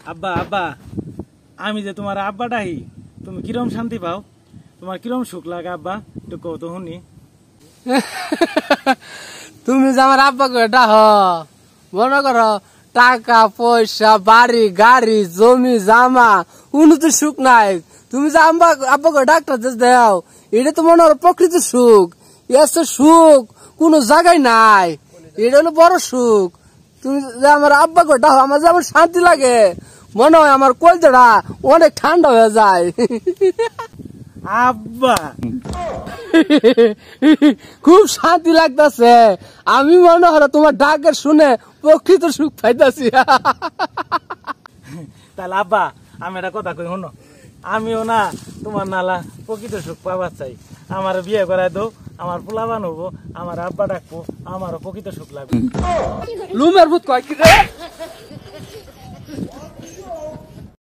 আব্বা আব্বা আমি যে তোমার আব্বা ডাহি তুমি কিরম শান্তি পাও তোমার কিরম সুখ লাগে আব্বা একটু কত শুনি তুমি যে আমার আব্বা করে ডাহ মনে করো টাকা পয়সা বাড়ি গাড়ি জমি জামা কোনো তো সুখ নাই তুমি যে আব্বা করে ডাক্তার দাও এটা তো মনে হয় প্রকৃত সুখ এর সুখ কোনো জায়গায় নাই এটা হলো বড় সুখ তুমি যে আমার আব্বা করে ডাহ আমার যেমন শান্তি লাগে মনে হয় আমার কলজাটা অনেক ঠান্ডা হয়ে যায় আব্বা খুব শান্তি লাগতেছে আমি মনে হয় তোমার ডাকের শুনে প্রকৃত সুখ পাইতাছি তাহলে আব্বা আমি একটা কথা কই শোনো আমিও না তোমার নালা প্রকৃত সুখ পাবার চাই আমার বিয়ে করাই দো আমার পোলাবান হবো আমার আব্বা ডাকবো আমারও প্রকৃত সুখ লাগবে লুমের ভূত কয় কি রে